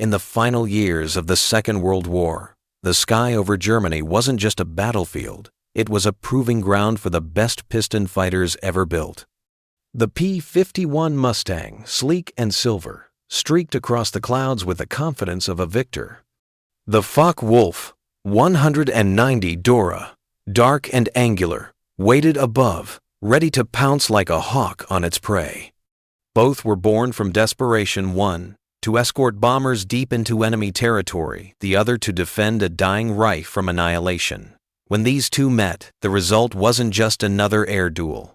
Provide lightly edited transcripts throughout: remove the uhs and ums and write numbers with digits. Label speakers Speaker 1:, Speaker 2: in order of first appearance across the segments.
Speaker 1: In the final years of the Second World War, the sky over Germany wasn't just a battlefield, it was a proving ground for the best piston fighters ever built. The P-51 Mustang, sleek and silver, streaked across the clouds with the confidence of a victor. The Focke-Wulf 190 Dora, dark and angular, weighted above, ready to pounce like a hawk on its prey. Both were born from desperation, one to escort bombers deep into enemy territory, the other to defend a dying Reich from annihilation. When these two met, the result wasn't just another air duel.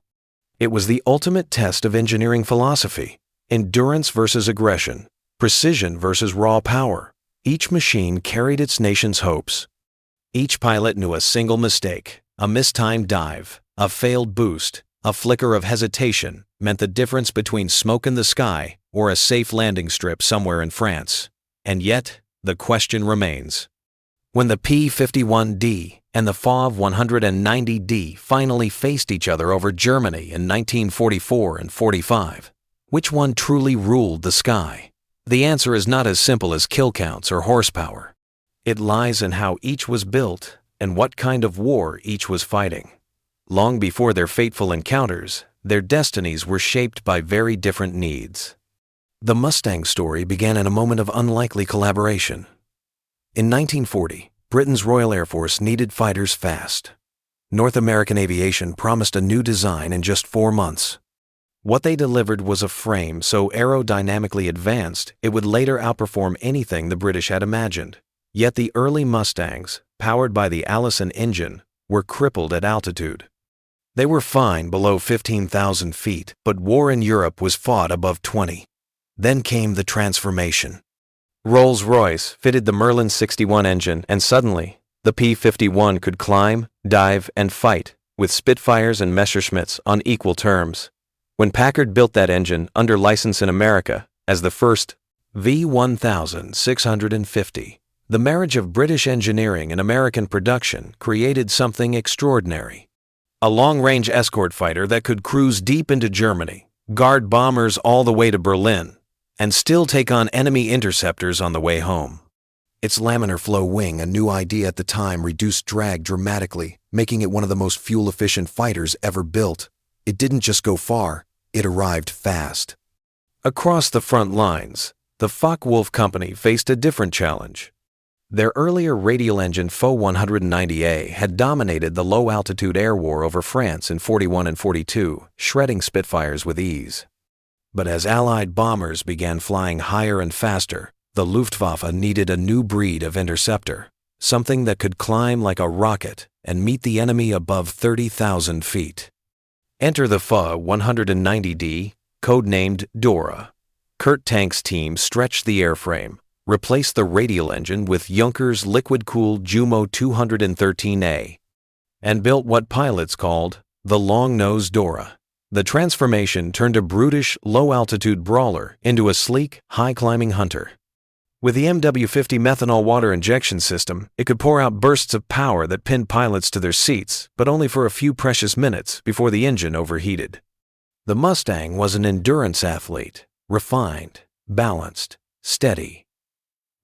Speaker 1: It was the ultimate test of engineering philosophy: endurance versus aggression, precision versus raw power. Each machine carried its nation's hopes. Each pilot knew a single mistake, a mistimed dive, a failed boost, a flicker of hesitation meant the difference between smoke in the sky or a safe landing strip somewhere in France. And yet, the question remains. When the P-51D and the Fw 190D finally faced each other over Germany in 1944 and 45, which one truly ruled the sky? The answer is not as simple as kill counts or horsepower. It lies in how each was built and what kind of war each was fighting. Long before their fateful encounters, their destinies were shaped by very different needs. The Mustang story began in a moment of unlikely collaboration. In 1940, Britain's Royal Air Force needed fighters fast. North American aviation promised a new design in just 4 months. What they delivered was a frame so aerodynamically advanced it would later outperform anything the British had imagined. Yet the early Mustangs, powered by the Allison engine, were crippled at altitude. They were fine below 15,000 feet, but war in Europe was fought above 20. Then came the transformation. Rolls-Royce fitted the Merlin 61 engine, and suddenly, the P-51 could climb, dive, and fight, with Spitfires and Messerschmitts on equal terms. When Packard built that engine under license in America as the first V1650, the marriage of British engineering and American production created something extraordinary. A long-range escort fighter that could cruise deep into Germany, guard bombers all the way to Berlin, and still take on enemy interceptors on the way home. Its laminar flow wing, a new idea at the time, reduced drag dramatically, making it one of the most fuel-efficient fighters ever built. It didn't just go far, it arrived fast. Across the front lines, the Focke-Wulf Company faced a different challenge. Their earlier radial engine Fw 190A had dominated the low-altitude air war over France in 41 and 42, shredding Spitfires with ease. But as Allied bombers began flying higher and faster, the Luftwaffe needed a new breed of interceptor, something that could climb like a rocket and meet the enemy above 30,000 feet. Enter the Fw 190D, codenamed Dora. Kurt Tank's team stretched the airframe, replaced the radial engine with Junkers liquid-cooled Jumo 213A, and built what pilots called the long-nosed Dora. The transformation turned a brutish, low-altitude brawler into a sleek, high-climbing hunter. With the MW-50 methanol-water injection system, it could pour out bursts of power that pinned pilots to their seats, but only for a few precious minutes before the engine overheated. The Mustang was an endurance athlete, refined, balanced, steady.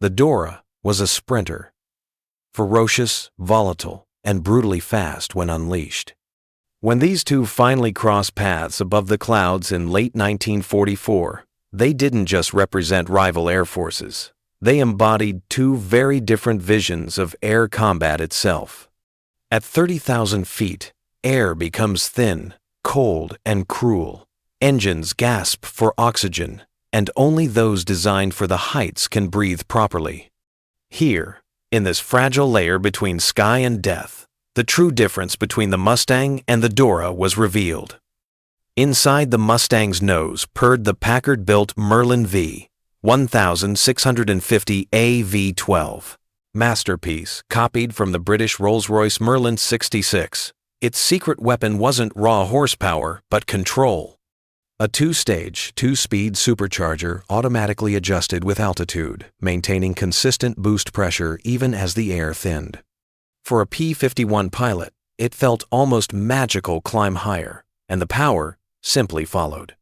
Speaker 1: The Dora was a sprinter, ferocious, volatile, and brutally fast when unleashed. When these two finally crossed paths above the clouds in late 1944, they didn't just represent rival air forces. They embodied two very different visions of air combat itself. At 30,000 feet, air becomes thin, cold, and cruel. Engines gasp for oxygen, and only those designed for the heights can breathe properly. Here, in this fragile layer between sky and death, the true difference between the Mustang and the Dora was revealed. Inside the Mustang's nose purred the Packard-built Merlin V 1650 AV-12. Masterpiece copied from the British Rolls-Royce Merlin 66. Its secret weapon wasn't raw horsepower, but control. A two-stage, two-speed supercharger automatically adjusted with altitude, maintaining consistent boost pressure even as the air thinned. For a P-51 pilot, it felt almost magical climb higher, and the power simply followed.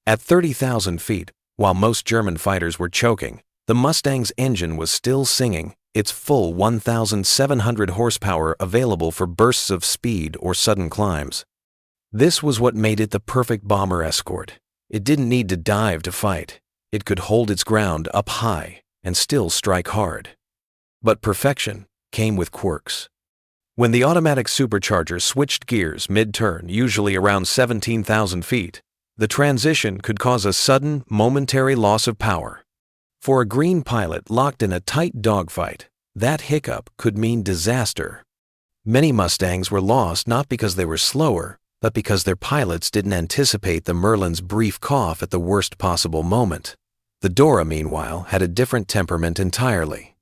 Speaker 1: At 30,000 feet, while most German fighters were choking, The Mustang's engine was still singing, its full 1,700 horsepower available for bursts of speed or sudden climbs. This was what made it the perfect bomber escort. It didn't need to dive to fight. It could hold its ground up high and still strike hard. But perfection came with quirks. When the automatic supercharger switched gears mid-turn, usually around 17,000 feet, the transition could cause a sudden, momentary loss of power. For a green pilot locked in a tight dogfight, that hiccup could mean disaster. Many Mustangs were lost not because they were slower, but because their pilots didn't anticipate the Merlin's brief cough at the worst possible moment. The Dora, meanwhile, had a different temperament entirely.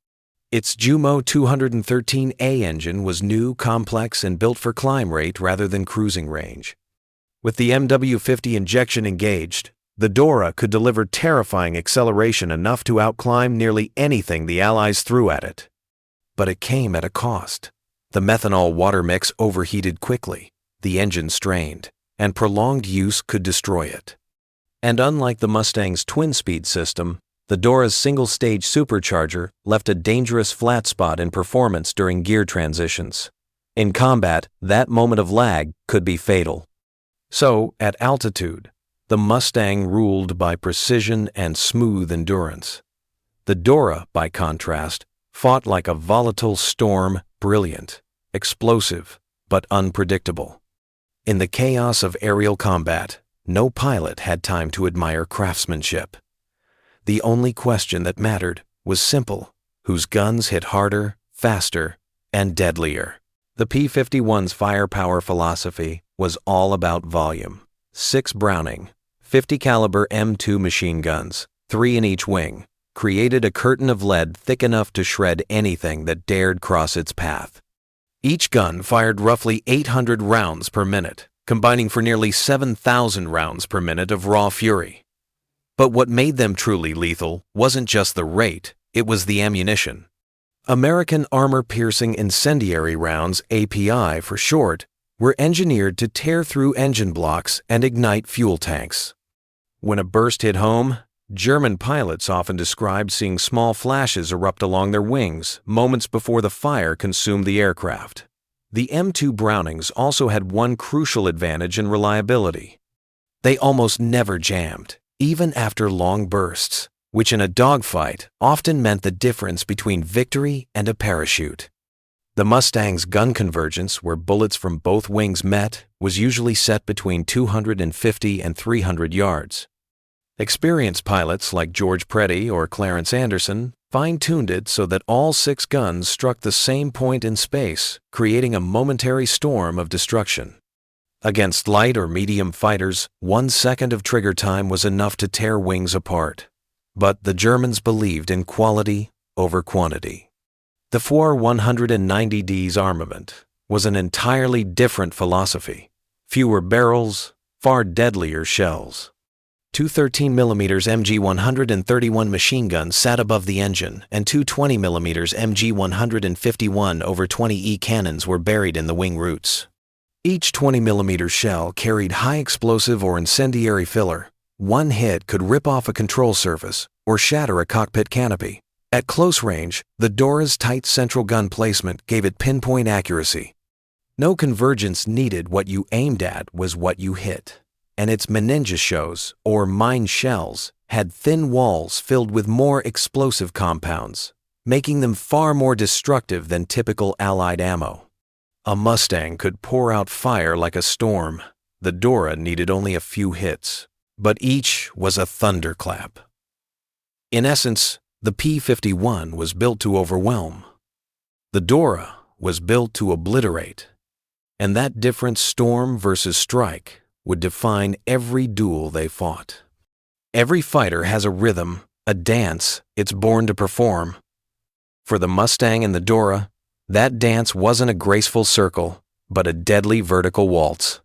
Speaker 1: Its Jumo 213A engine was new, complex, and built for climb rate rather than cruising range. With the MW50 injection engaged, the Dora could deliver terrifying acceleration enough to outclimb nearly anything the Allies threw at it. But it came at a cost. The methanol-water mix overheated quickly, the engine strained, and prolonged use could destroy it. And unlike the Mustang's twin-speed system, the Dora's single-stage supercharger left a dangerous flat spot in performance during gear transitions. In combat, that moment of lag could be fatal. So, at altitude, the Mustang ruled by precision and smooth endurance. The Dora, by contrast, fought like a volatile storm, brilliant, explosive, but unpredictable. In the chaos of aerial combat, no pilot had time to admire craftsmanship. The only question that mattered was simple: whose guns hit harder, faster, and deadlier. The P-51's firepower philosophy was all about volume. 6 Browning, 50 caliber M2 machine guns, 3 in each wing, created a curtain of lead thick enough to shred anything that dared cross its path. Each gun fired roughly 800 rounds per minute, combining for nearly 7,000 rounds per minute of raw fury. But what made them truly lethal wasn't just the rate, it was the ammunition. American armor-piercing incendiary rounds, API for short, were engineered to tear through engine blocks and ignite fuel tanks. When a burst hit home, German pilots often described seeing small flashes erupt along their wings moments before the fire consumed the aircraft. The M2 Brownings also had one crucial advantage in reliability. They almost never jammed, even after long bursts, which in a dogfight often meant the difference between victory and a parachute. The Mustang's gun convergence, where bullets from both wings met, was usually set between 250 and 300 yards. Experienced pilots like George Preddy or Clarence Anderson fine-tuned it so that all 6 guns struck the same point in space, creating a momentary storm of destruction. Against light or medium fighters, 1 second of trigger time was enough to tear wings apart. But the Germans believed in quality over quantity. The Fw 190D's armament was an entirely different philosophy. Fewer barrels, far deadlier shells. 2 13mm MG-131 machine guns sat above the engine, and 2 20mm MG-151 over 20E cannons were buried in the wing roots. Each 20mm shell carried high explosive or incendiary filler. One hit could rip off a control surface or shatter a cockpit canopy. At close range, the Dora's tight central gun placement gave it pinpoint accuracy. No convergence needed. What you aimed at was what you hit. And its meninges, or mine shells, had thin walls filled with more explosive compounds, making them far more destructive than typical Allied ammo. A Mustang could pour out fire like a storm. The Dora needed only a few hits, but each was a thunderclap. In essence, the P-51 was built to overwhelm. The Dora was built to obliterate. And that different storm versus strike would define every duel they fought. Every fighter has a rhythm, a dance it's born to perform. For the Mustang and the Dora, that dance wasn't a graceful circle, but a deadly vertical waltz.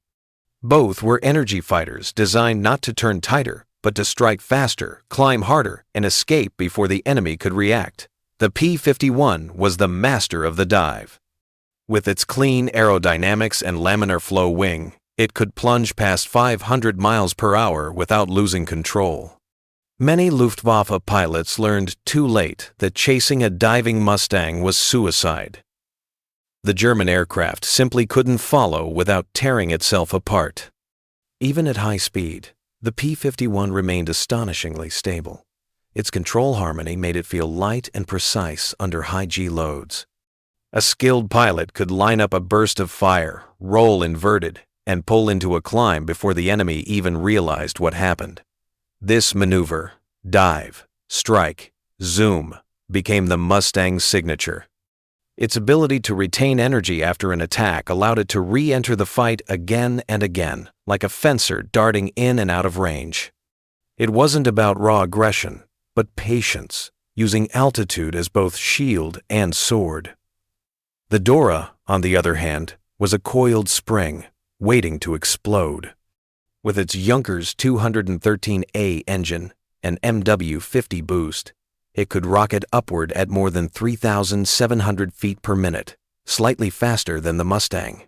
Speaker 1: Both were energy fighters designed not to turn tighter, but to strike faster, climb harder, and escape before the enemy could react. The P-51 was the master of the dive. With its clean aerodynamics and laminar flow wing, it could plunge past 500 miles per hour without losing control. Many Luftwaffe pilots learned too late that chasing a diving Mustang was suicide. The German aircraft simply couldn't follow without tearing itself apart. Even at high speed, the P-51 remained astonishingly stable. Its control harmony made it feel light and precise under high G loads. A skilled pilot could line up a burst of fire, roll inverted, and pull into a climb before the enemy even realized what happened. This maneuver, dive, strike, zoom, became the Mustang's signature. Its ability to retain energy after an attack allowed it to re-enter the fight again and again, like a fencer darting in and out of range. It wasn't about raw aggression, but patience, using altitude as both shield and sword. The Dora, on the other hand, was a coiled spring, waiting to explode. With its Junkers 213A engine and MW50 boost, it could rocket upward at more than 3,700 feet per minute, slightly faster than the Mustang.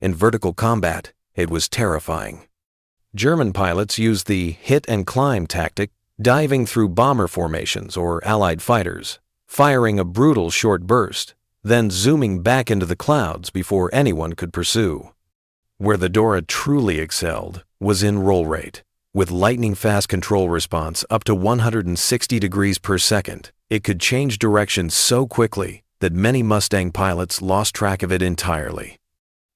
Speaker 1: In vertical combat, it was terrifying. German pilots used the hit-and-climb tactic, diving through bomber formations or Allied fighters, firing a brutal short burst, then zooming back into the clouds before anyone could pursue. Where the Dora truly excelled was in roll rate. With lightning-fast control response up to 160 degrees per second, it could change direction so quickly that many Mustang pilots lost track of it entirely.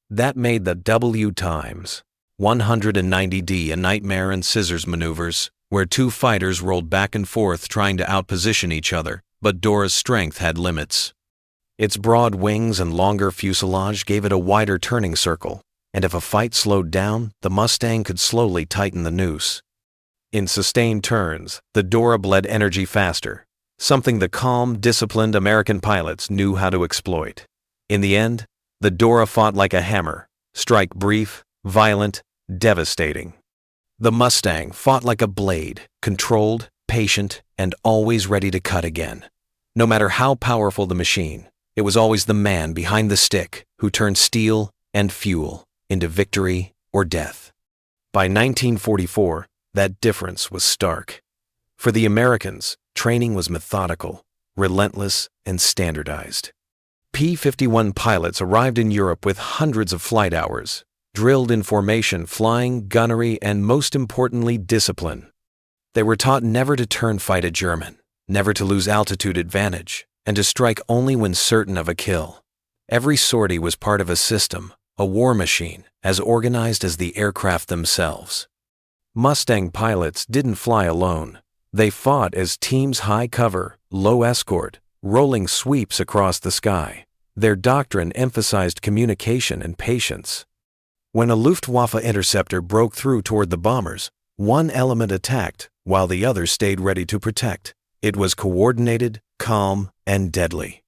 Speaker 1: That made the W times 190D a nightmare and scissors maneuvers, where two fighters rolled back and forth trying to outposition each other, but Dora's strength had limits. Its broad wings and longer fuselage gave it a wider turning circle, and if a fight slowed down, the Mustang could slowly tighten the noose. In sustained turns, the Dora bled energy faster, something the calm, disciplined American pilots knew how to exploit. In the end, the Dora fought like a hammer, strike brief, violent, devastating. The Mustang fought like a blade, controlled, patient, and always ready to cut again. No matter how powerful the machine, it was always the man behind the stick who turned steel and fuel into victory or death. By 1944, that difference was stark. For the Americans, training was methodical, relentless, and standardized. P-51 pilots arrived in Europe with hundreds of flight hours, drilled in formation, flying, gunnery, and most importantly, discipline. They were taught never to turn fight a German, never to lose altitude advantage, and to strike only when certain of a kill. Every sortie was part of a system, a war machine, as organized as the aircraft themselves. Mustang pilots didn't fly alone. They fought as teams high cover, low escort, rolling sweeps across the sky. Their doctrine emphasized communication and patience. When a Luftwaffe interceptor broke through toward the bombers, one element attacked while the other stayed ready to protect. It was coordinated, calm, and deadly.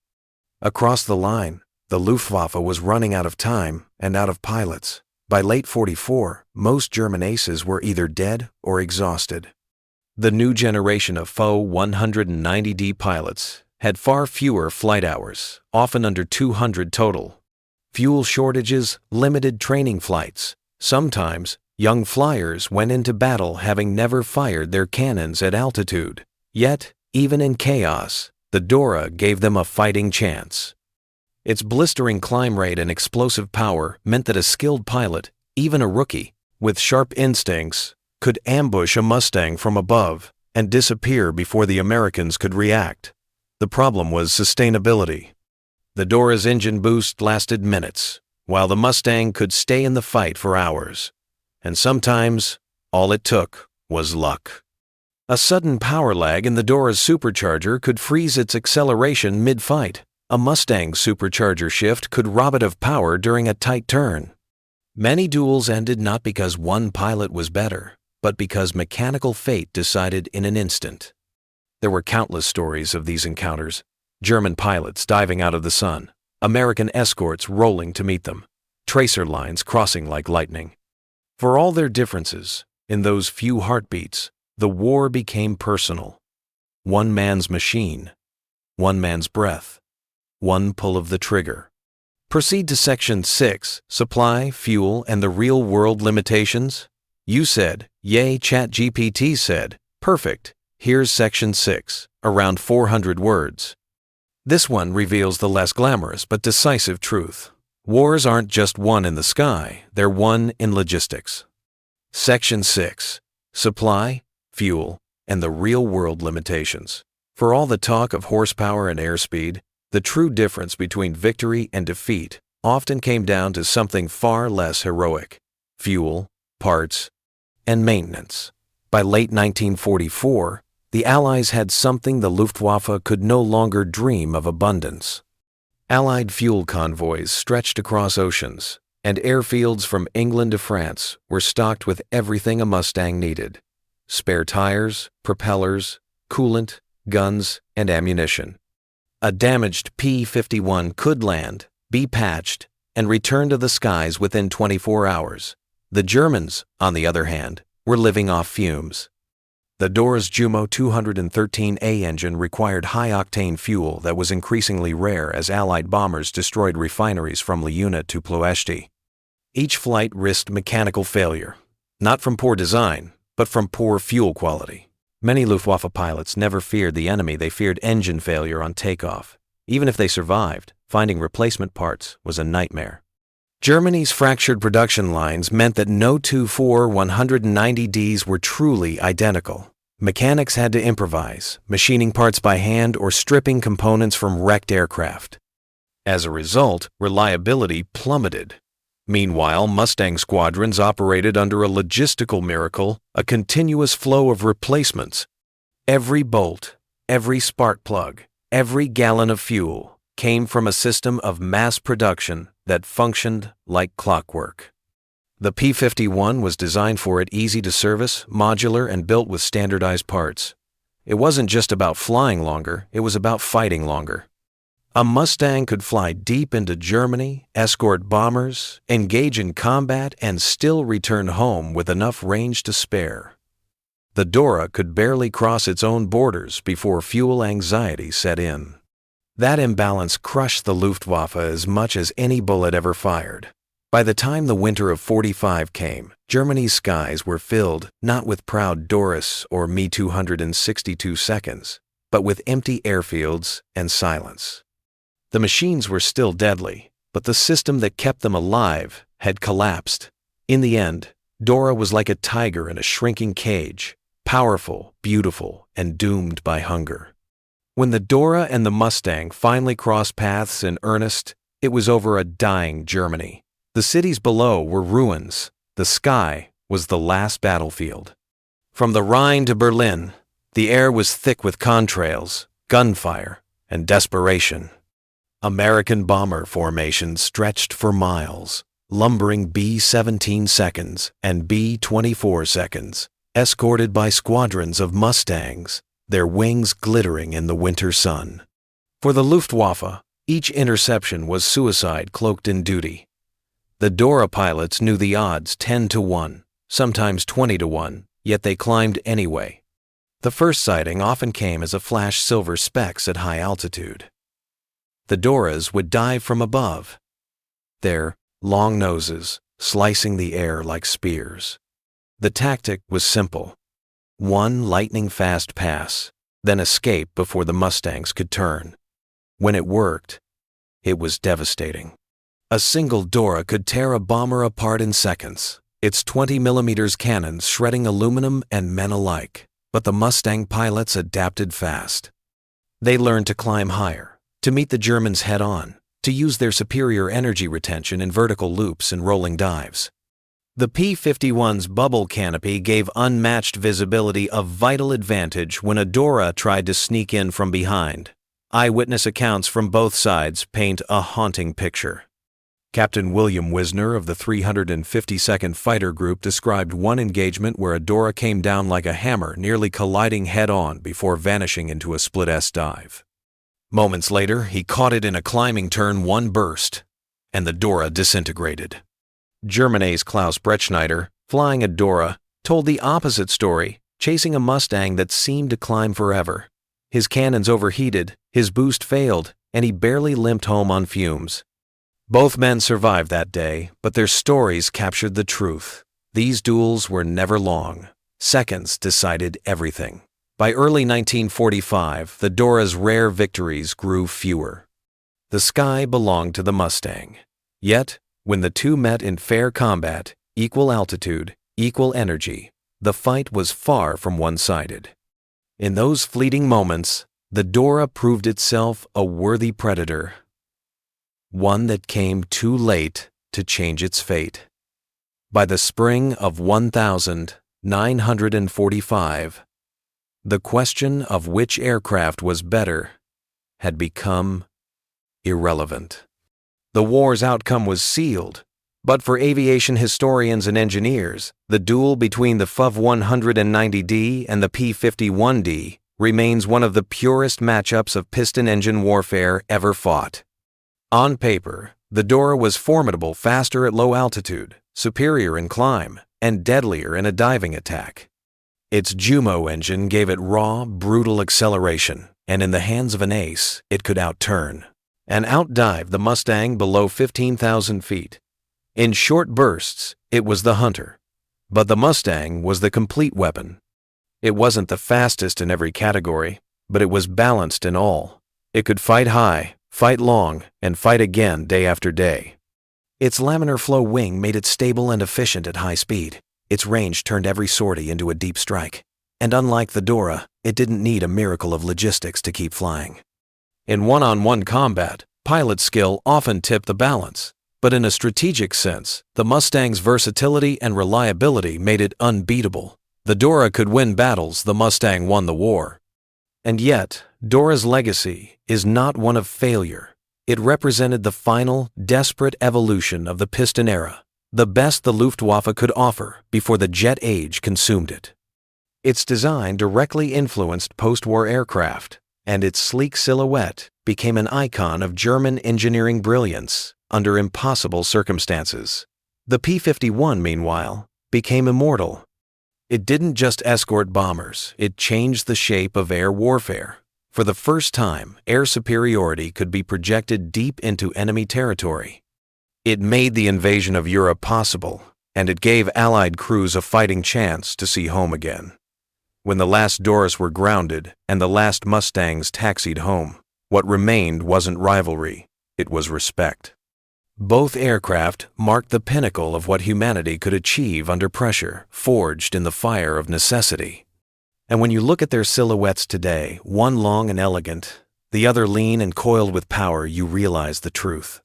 Speaker 1: Across the line, the Luftwaffe was running out of time and out of pilots. By late '44, most German aces were either dead or exhausted. The new generation of Fw 190D pilots had far fewer flight hours, often under 200 total. Fuel shortages limited training flights. Sometimes, young flyers went into battle having never fired their cannons at altitude. Yet, even in chaos, the Dora gave them a fighting chance. Its blistering climb rate and explosive power meant that a skilled pilot, even a rookie, with sharp instincts, could ambush a Mustang from above and disappear before the Americans could react. The problem was sustainability. The Dora's engine boost lasted minutes, while the Mustang could stay in the fight for hours. And sometimes, all it took was luck. A sudden power lag in the Dora's supercharger could freeze its acceleration mid-fight. A Mustang's supercharger shift could rob it of power during a tight turn. Many duels ended not because one pilot was better, but because mechanical fate decided in an instant. There were countless stories of these encounters. German pilots diving out of the sun, American escorts rolling to meet them, tracer lines crossing like lightning. For all their differences, in those few heartbeats, the war became personal. One man's machine, one man's breath, one pull of the trigger. Proceed to Section 6, Supply, Fuel, and the Real-World Limitations. You said, yay, ChatGPT said, perfect. Here's Section 6, around 400 words. This one reveals the less glamorous but decisive truth. Wars aren't just won in the sky, they're won in logistics. Section 6, supply, fuel, and the real-world limitations. For all the talk of horsepower and airspeed, the true difference between victory and defeat often came down to something far less heroic: fuel, parts, and maintenance. By late 1944, the Allies had something the Luftwaffe could no longer dream of: abundance. Allied fuel convoys stretched across oceans, and airfields from England to France were stocked with everything a Mustang needed: spare tires, propellers, coolant, guns, and ammunition. A damaged P-51 could land, be patched, and return to the skies within 24 hours. The Germans, on the other hand, were living off fumes. The Junkers Jumo 213A engine required high-octane fuel that was increasingly rare as Allied bombers destroyed refineries from Leuna to Ploiești. Each flight risked mechanical failure, not from poor design, but from poor fuel quality. Many Luftwaffe pilots never feared the enemy, they feared engine failure on takeoff. Even if they survived, finding replacement parts was a nightmare. Germany's fractured production lines meant that no two 190Ds were truly identical. Mechanics had to improvise, machining parts by hand or stripping components from wrecked aircraft. As a result, reliability plummeted. Meanwhile, Mustang squadrons operated under a logistical miracle, a continuous flow of replacements. Every bolt, every spark plug, every gallon of fuel came from a system of mass production that functioned like clockwork. The P-51 was designed for it: easy to service, modular, and built with standardized parts. It wasn't just about flying longer, it was about fighting longer. A Mustang could fly deep into Germany, escort bombers, engage in combat, and still return home with enough range to spare. The Dora could barely cross its own borders before fuel anxiety set in. That imbalance crushed the Luftwaffe as much as any bullet ever fired. By the time the winter of '45 came, Germany's skies were filled not with proud Doris or Me-262 seconds, but with empty airfields and silence. The machines were still deadly, but the system that kept them alive had collapsed. In the end, Dora was like a tiger in a shrinking cage, powerful, beautiful, and doomed by hunger. When the Dora and the Mustang finally crossed paths in earnest, it was over a dying Germany. The cities below were ruins. The sky was the last battlefield. From the Rhine to Berlin, the air was thick with contrails, gunfire, and desperation. American bomber formations stretched for miles, lumbering B-17 seconds and B-24 seconds, escorted by squadrons of Mustangs, their wings glittering in the winter sun. For the Luftwaffe, each interception was suicide cloaked in duty. The Dora pilots knew the odds 10 to 1, sometimes 20 to 1, yet they climbed anyway. The first sighting often came as a flash silver specks at high altitude. The Doras would dive from above, their long noses slicing the air like spears. The tactic was simple: one lightning-fast pass, then escape before the Mustangs could turn. When it worked, it was devastating. A single Dora could tear a bomber apart in seconds, its 20mm cannons shredding aluminum and men alike. But the Mustang pilots adapted fast. They learned to climb higher, to meet the Germans head-on, to use their superior energy retention in vertical loops and rolling dives. The P-51's bubble canopy gave unmatched visibility a vital advantage when a Dora tried to sneak in from behind. Eyewitness accounts from both sides paint a haunting picture. Captain William Wisner of the 352nd Fighter Group described one engagement where a Dora came down like a hammer, nearly colliding head-on before vanishing into a split-S dive. Moments later, he caught it in a climbing turn, one burst, and the Dora disintegrated. Germany's Klaus Bretschneider, flying a Dora, told the opposite story, chasing a Mustang that seemed to climb forever. His cannons overheated, his boost failed, and he barely limped home on fumes. Both men survived that day, but their stories captured the truth. These duels were never long. Seconds decided everything. By early 1945, the Dora's rare victories grew fewer. The sky belonged to the Mustang. Yet, when the two met in fair combat, equal altitude, equal energy, the fight was far from one-sided. In those fleeting moments, the Dora proved itself a worthy predator, one that came too late to change its fate. By the spring of 1945, the question of which aircraft was better had become irrelevant. The war's outcome was sealed, but for aviation historians and engineers, the duel between the Fw-190D and the P-51D remains one of the purest matchups of piston engine warfare ever fought. On paper, the Dora was formidable faster at low altitude, superior in climb, and deadlier in a diving attack. Its Jumo engine gave it raw, brutal acceleration, and in the hands of an ace, it could outturn and outdive the Mustang below 15,000 feet. In short bursts, it was the hunter, but the Mustang was the complete weapon. It wasn't the fastest in every category, but it was balanced in all. It could fight high, fight long, and fight again day after day. Its laminar flow wing made it stable and efficient at high speed. Its range turned every sortie into a deep strike. And unlike the Dora, it didn't need a miracle of logistics to keep flying. In one-on-one combat, pilot skill often tipped the balance, but in a strategic sense, the Mustang's versatility and reliability made it unbeatable. The Dora could win battles, the Mustang won the war. And yet, Dora's legacy is not one of failure. It represented the final, desperate evolution of the piston era, the best the Luftwaffe could offer before the jet age consumed it. Its design directly influenced post-war aircraft, and its sleek silhouette became an icon of German engineering brilliance under impossible circumstances. The P-51, meanwhile, became immortal. It didn't just escort bombers, it changed the shape of air warfare. For the first time, air superiority could be projected deep into enemy territory. It made the invasion of Europe possible, and it gave Allied crews a fighting chance to see home again. When the last Doras were grounded and the last Mustangs taxied home, what remained wasn't rivalry, it was respect. Both aircraft marked the pinnacle of what humanity could achieve under pressure, forged in the fire of necessity. And when you look at their silhouettes today, one long and elegant, the other lean and coiled with power, you realize the truth.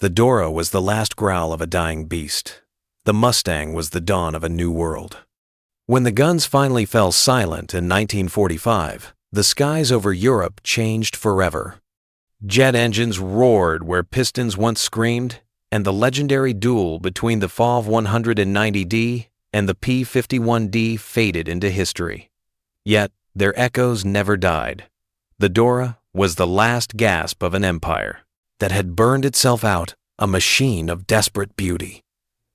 Speaker 1: The Dora was the last growl of a dying beast. The Mustang was the dawn of a new world. When the guns finally fell silent in 1945, the skies over Europe changed forever. Jet engines roared where pistons once screamed, and the legendary duel between the Fw-190D and the P-51D faded into history. Yet, their echoes never died. The Dora was the last gasp of an empire that had burned itself out, a machine of desperate beauty.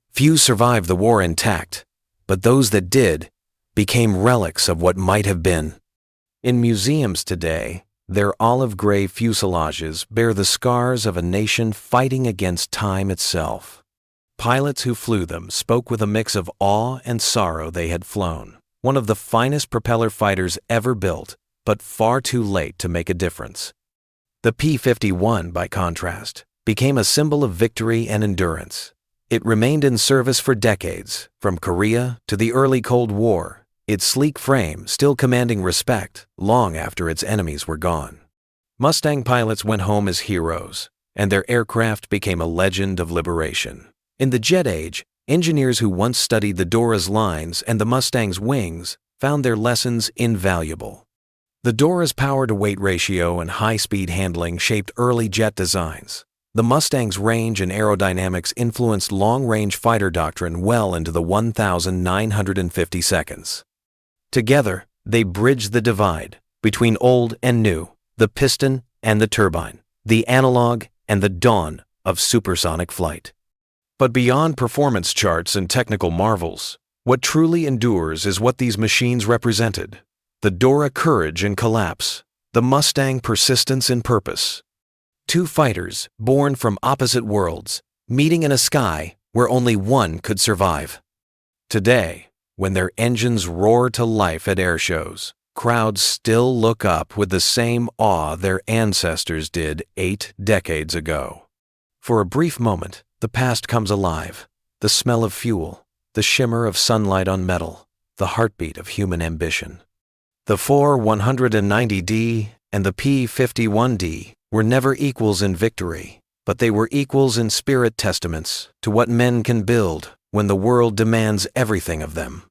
Speaker 1: Few survived the war intact, but those that did became relics of what might have been. In museums today, their olive gray fuselages bear the scars of a nation fighting against time itself. Pilots who flew them spoke with a mix of awe and sorrow they had flown, one of the finest propeller fighters ever built, but far too late to make a difference. The P-51, by contrast, became a symbol of victory and endurance. It remained in service for decades, from Korea to the early Cold War, its sleek frame still commanding respect long after its enemies were gone. Mustang pilots went home as heroes, and their aircraft became a legend of liberation. In the jet age, engineers who once studied the Dora's lines and the Mustang's wings found their lessons invaluable. The Dora's power-to-weight ratio and high-speed handling shaped early jet designs. The Mustang's range and aerodynamics influenced long-range fighter doctrine well into the 1,950 seconds. Together, they bridged the divide between old and new, the piston and the turbine, the analog and the dawn of supersonic flight. But beyond performance charts and technical marvels, what truly endures is what these machines represented. The Dora courage in collapse, the Mustang persistence in purpose. Two fighters born from opposite worlds, meeting in a sky where only one could survive. Today, when their engines roar to life at air shows, crowds still look up with the same awe their ancestors did 8 decades ago. For a brief moment, the past comes alive. The smell of fuel, the shimmer of sunlight on metal, the heartbeat of human ambition. The 4-190D and the P-51D were never equals in victory, but they were equals in spirit, testaments to what men can build when the world demands everything of them.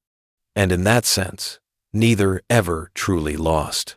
Speaker 1: And in that sense, neither ever truly lost.